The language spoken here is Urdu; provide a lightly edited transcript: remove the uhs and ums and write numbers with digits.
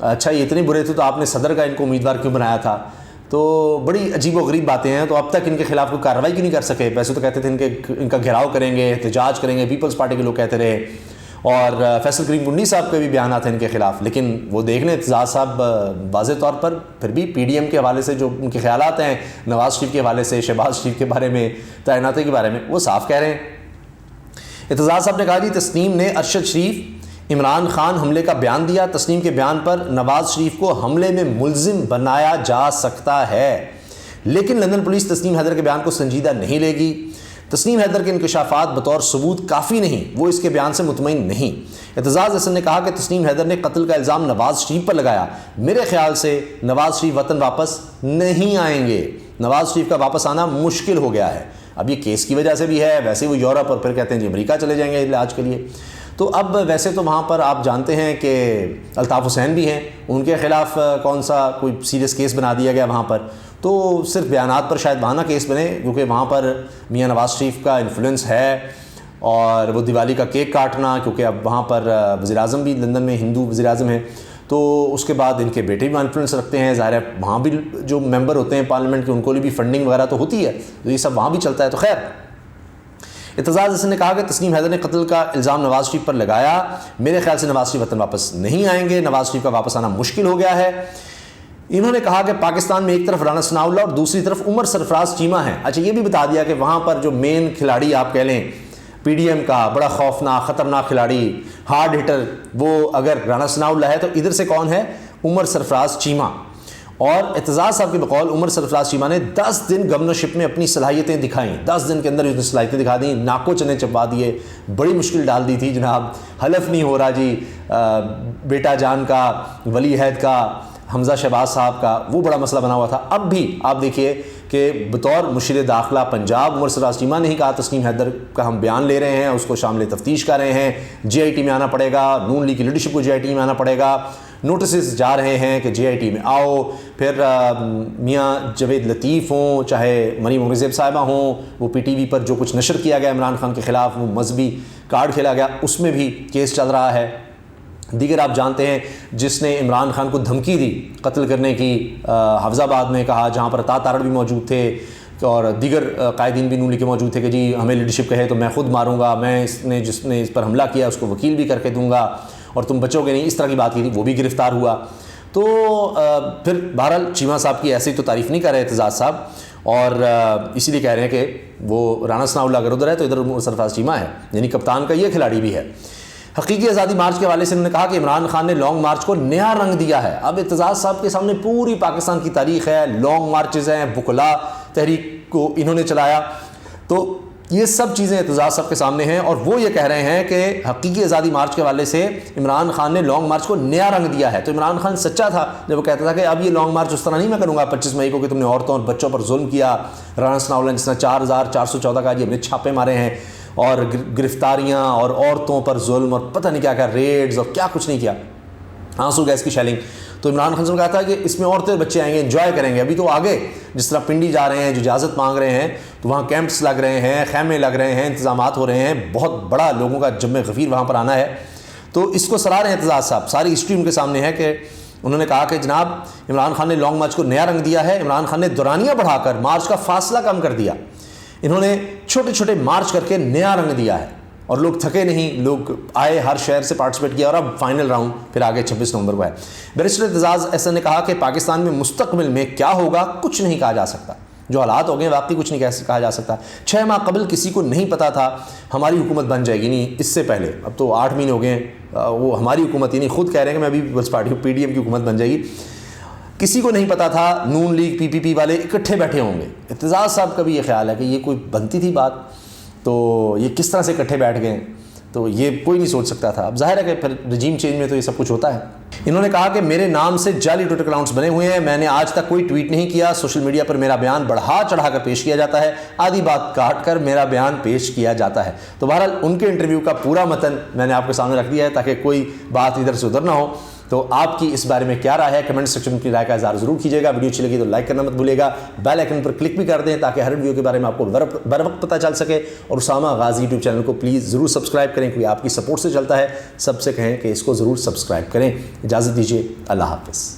اچھا یہ اتنے برے تھے تو آپ نے صدر کا ان کو امیدوار کیوں بنایا تھا؟ تو بڑی عجیب و غریب باتیں ہیں. تو اب تک ان کے خلاف کوئی کارروائی کیوں نہیں کر سکے؟ ویسے تو کہتے تھے ان کا گھیراؤ کریں گے, احتجاج کریں گے, پیپلز پارٹی کے لوگ کہتے رہے, اور فیصل کریم کنڈی صاحب کے بھی بیانات ہیں ان کے خلاف. لیکن وہ دیکھ لیں اعتزاز صاحب واضح طور پر پھر بھی پی ڈی ایم کے حوالے سے جو ان کے خیالات ہیں نواز شریف کے حوالے سے, شہباز شریف کے بارے میں, تعیناتی کے بارے میں, وہ صاف کہہ رہے ہیں. اعتزاز صاحب نے کہا جی تسنیم نے ارشد شریف عمران خان حملے کا بیان دیا, تسنیم کے بیان پر نواز شریف کو حملے میں ملزم بنایا جا سکتا ہے, لیکن لندن پولیس تسنیم حیدر کے بیان کو سنجیدہ نہیں لے گی. تسنیم حیدر کے انکشافات بطور ثبوت کافی نہیں, وہ اس کے بیان سے مطمئن نہیں. اعتزاز احسن نے کہا کہ تسنیم حیدر نے قتل کا الزام نواز شریف پر لگایا, میرے خیال سے نواز شریف وطن واپس نہیں آئیں گے, نواز شریف کا واپس آنا مشکل ہو گیا ہے. اب یہ کیس کی وجہ سے بھی ہے, ویسے وہ یورپ اور پھر کہتے ہیں جی امریکہ چلے جائیں گے علاج کے لیے. تو اب ویسے تو وہاں پر آپ جانتے ہیں کہ الطاف حسین بھی ہیں, ان کے خلاف کون سا کوئی سیریس کیس بنا دیا گیا وہاں پر, تو صرف بیانات پر شاید بہانہ کیس بنے, کیونکہ وہاں پر میاں نواز شریف کا انفلوئنس ہے, اور وہ دیوالی کا کیک کاٹنا, کیونکہ اب وہاں پر وزیر اعظم بھی لندن میں ہندو وزیر اعظم ہیں, تو اس کے بعد ان کے بیٹے بھی انفلوئنس رکھتے ہیں, ظاہر ہے وہاں بھی جو ممبر ہوتے ہیں پارلیمنٹ کے ان کو بھی فنڈنگ وغیرہ تو ہوتی ہے, تو یہ سب وہاں بھی چلتا ہے. تو خیر اعتزاز احسن نے کہا کہ تسنیم حیدر نے قتل کا الزام نواز شریف پر لگایا, میرے خیال سے نواز شریف وطن واپس نہیں آئیں گے, نواز شریف کا واپس آنا مشکل ہو گیا ہے. انہوں نے کہا کہ پاکستان میں ایک طرف رانا ثناء اللہ اور دوسری طرف عمر سرفراز چیمہ ہیں. اچھا یہ بھی بتا دیا کہ وہاں پر جو مین کھلاڑی آپ کہہ لیں پی ڈی ایم کا بڑا خوفناک خطرناک کھلاڑی ہارڈ ہٹر, وہ اگر رانا ثناء اللہ ہے تو ادھر سے کون ہے؟ عمر سرفراز چیمہ. اور اعتزاز صاحب کے بقول عمر سرفراز چیمہ نے 10 دن گورنرشپ میں اپنی صلاحیتیں دکھائیں, 10 دن کے اندر اس نے صلاحیتیں دکھا دیں, ناکو چنے چپا دیے, بڑی مشکل ڈال دی تھی جناب, حلف نہیں ہو رہا جی, بیٹا جان کا, ولی عہد کا, حمزہ شہباز صاحب کا, وہ بڑا مسئلہ بنا ہوا تھا. اب بھی آپ دیکھیے کہ بطور مشیر داخلہ پنجاب عمر سرفراز چیمہ نے ہی کہا تسنیم حیدر کا ہم بیان لے رہے ہیں, اس کو شامل تفتیش کر رہے ہیں, جے آئی ٹی میں آنا پڑے گا, نون لیگ کی لیڈرشپ کو جے آئی ٹی میں آنا پڑے گا, نوٹسز جا رہے ہیں کہ جے آئی ٹی میں آؤ. پھر میاں جاوید لطیف ہوں, چاہے مریم عمر صاحبہ ہوں, وہ پی ٹی وی پر جو کچھ نشر کیا گیا عمران خان کے خلاف, وہ مذہبی کارڈ کھیلا گیا, اس میں بھی کیس چل رہا ہے. دیگر آپ جانتے ہیں جس نے عمران خان کو دھمکی دی قتل کرنے کی, حفظ آباد میں کہا, جہاں پر عطا تارڑ بھی موجود تھے اور دیگر قائدین بھی نون لیگ کے موجود تھے کہ جی ہمیں لیڈرشپ کہے تو میں خود ماروں گا, میں جس نے اس پر حملہ کیا اس کو وکیل بھی کر کے دوں گا اور تم بچو گے نہیں, اس طرح کی بات کی تھی, وہ بھی گرفتار ہوا. تو پھر بہرحال چیمہ صاحب کی ایسی تو تعریف نہیں کر رہے اعتزاز صاحب, اور اسی لیے کہہ رہے ہیں کہ وہ رانا ثناء اللہ اگر ادھر ہے تو ادھر سرفراز چیمہ ہے, یعنی کپتان کا یہ کھلاڑی بھی ہے. حقیقی آزادی مارچ کے حوالے سے انہوں نے کہا کہ عمران خان نے لانگ مارچ کو نیا رنگ دیا ہے. اب اعتزاز صاحب کے سامنے پوری پاکستان کی تاریخ ہے, لانگ مارچز ہیں, بکلا تحریک کو انہوں نے چلایا, تو یہ سب چیزیں اعتزاز صاحب کے سامنے ہیں, اور وہ یہ کہہ رہے ہیں کہ حقیقی آزادی مارچ کے حوالے سے عمران خان نے لانگ مارچ کو نیا رنگ دیا ہے. تو عمران خان سچا تھا جب وہ کہتا تھا کہ اب یہ لانگ مارچ اس طرح نہیں میں کروں گا 25 مئی کو کہ تم نے عورتوں اور بچوں پر ظلم کیا, رانا ثناء اللہ جس نے 4414 کا ہم نے چھاپے مارے ہیں, اور گرفتاریاں اور عورتوں پر ظلم اور پتہ نہیں کیا کیا ریڈز اور کیا کچھ نہیں کیا, آنسو گیس کی شیلنگ. تو عمران خان نے کہا تھا کہ اس میں عورتیں بچے آئیں گے, انجوائے کریں گے. ابھی تو آگے جس طرح پنڈی جا رہے ہیں, جو اجازت مانگ رہے ہیں, تو وہاں کیمپس لگ رہے ہیں, خیمے لگ رہے ہیں, انتظامات ہو رہے ہیں, بہت بڑا لوگوں کا جمع غفیر وہاں پر آنا ہے. تو اس کو سراہ رہے ہیں اعتزاز صاحب, ساری ہسٹری ان کے سامنے ہے کہ انہوں نے کہا کہ جناب عمران خان نے لانگ مارچ کو نیا رنگ دیا ہے, عمران خان نے دورانیہ بڑھا کر مارچ کا فاصلہ کم کر دیا, انہوں نے چھوٹے چھوٹے مارچ کر کے نیا رنگ دیا ہے, اور لوگ تھکے نہیں, لوگ آئے, ہر شہر سے پارٹیسپیٹ کیا, اور اب فائنل راؤنڈ پھر آگے 26 نومبر کو ہے. بیرسٹر اعتزاز احسن نے کہا کہ پاکستان میں مستقبل میں کیا ہوگا کچھ نہیں کہا جا سکتا, جو حالات ہو گئے واقعی کچھ نہیں کہا جا سکتا. 6 ماہ قبل کسی کو نہیں پتا تھا ہماری حکومت بن جائے گی, نہیں اس سے پہلے, اب تو 8 مہینے ہو گئے ہیں, وہ ہماری حکومت ہی نہیں, خود کہہ رہے ہیں کہ میں ابھی Peoples Party P D M کی حکومت بن جائے گی. کسی کو نہیں پتا تھا نون لیگ پی پی پی والے اکٹھے بیٹھے ہوں گے. اعتزاز صاحب کا بھی یہ خیال ہے کہ یہ کوئی بنتی تھی بات, تو یہ کس طرح سے اکٹھے بیٹھ گئے, تو یہ کوئی نہیں سوچ سکتا تھا. اب ظاہر ہے کہ پھر رجیم چینج میں تو یہ سب کچھ ہوتا ہے. انہوں نے کہا کہ میرے نام سے جعلی ٹویٹر اکاؤنٹس بنے ہوئے ہیں, میں نے آج تک کوئی ٹویٹ نہیں کیا, سوشل میڈیا پر میرا بیان بڑھا چڑھا کر پیش کیا جاتا ہے, آدھی بات کاٹ کر میرا بیان پیش کیا جاتا ہے. تو بہرحال ان کے انٹرویو کا پورا متن میں نے آپ کے سامنے رکھ دیا ہے تاکہ کوئی بات ادھر سے ادھر نہ ہو. تو آپ کی اس بارے میں کیا رائے ہے؟ کمنٹ سیکشن میں اپنی رائے کا اظہار ضرور کیجیے گا. ویڈیو اچھی لگی تو لائک کرنا مت بھولے گا, بیل آئکن پر کلک بھی کر دیں تاکہ ہر ویڈیو کے بارے میں آپ کو بر وقت پتہ چل سکے. اور اسامہ غازی یوٹیوب چینل کو پلیز ضرور سبسکرائب کریں کیونکہ آپ کی سپورٹ سے چلتا ہے. سب سے کہیں کہ اس کو ضرور سبسکرائب کریں. اجازت دیجیے, اللہ حافظ.